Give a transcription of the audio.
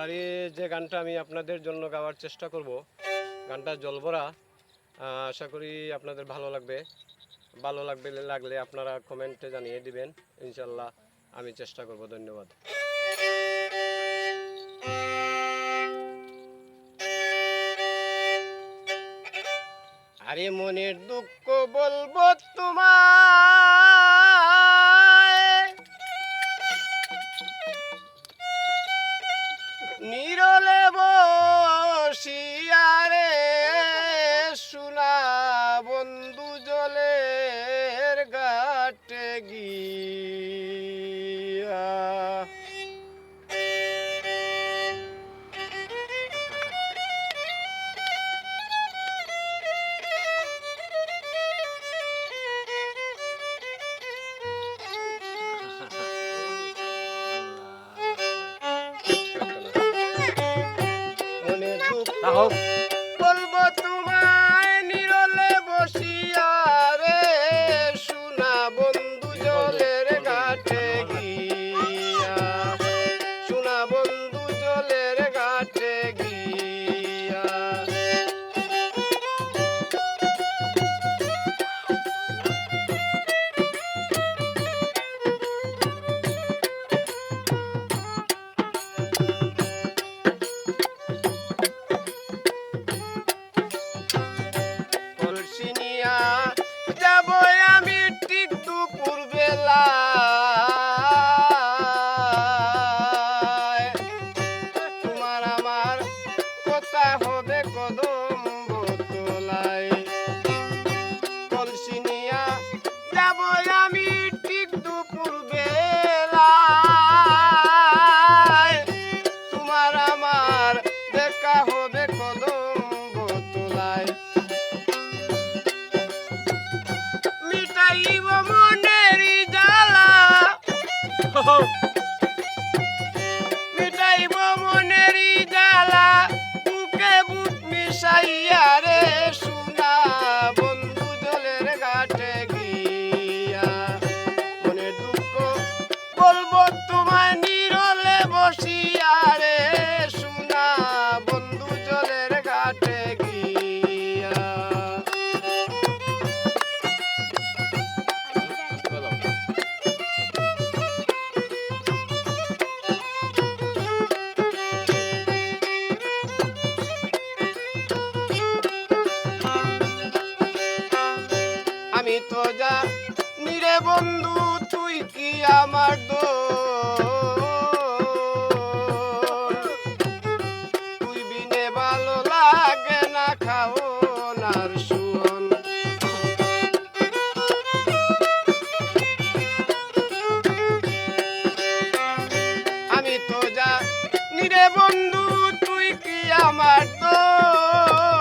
আর এই যে গানটা আমি আপনাদের জন্য গাওয়ার চেষ্টা করব, গানটা জলভরা। আশা করি আপনাদের ভালো লাগবে। লাগলে আপনারা কমেন্টে জানিয়ে দিবেন, ইনশাল্লাহ আমি চেষ্টা করব। ধন্যবাদ। আরে মনের দুঃখ বলবো তোমায়, নীরলে বসিয়া রে শুনা বন্ধু জলের ঘাটে গিয়া। মনের দুঃখ বলবো তোমায়, নীরলে বসিয়া রে শুনা বন্ধু জলের ঘাটে গিয়া, শুনা বন্ধু জলের ঘাটে গিয়া। কলসি নিয়া যাব আমি ঠিক দুপুর বেলায়, তোমার আমার কথা হবে কদম বোতলায়। কলসি নিয়া যাব আমি ঠিক দুপুর বেলায়, তোমার আমার দেখা হবে কদম বোতলায়। মিটাইব মনেরই জ্বালা, মিটাইব মনেরই জ্বালা, বুকে বুক মিশাইয়া রে শুনা বন্ধু জলের ঘাটে গিয়া। মনের দুঃখ বলবো তোমায়, নীরলে বসিয়া রে শুনা বন্ধু জলের ঘাটে গিয়া। আমি তো যা নিরে বন্ধু, তুই কি আমার দোষ? তুই বিনে ভালো লাগে না খাওনার শুয়ন। আমি তো যা নিরে বন্ধু, তুই কি আমার দোষ?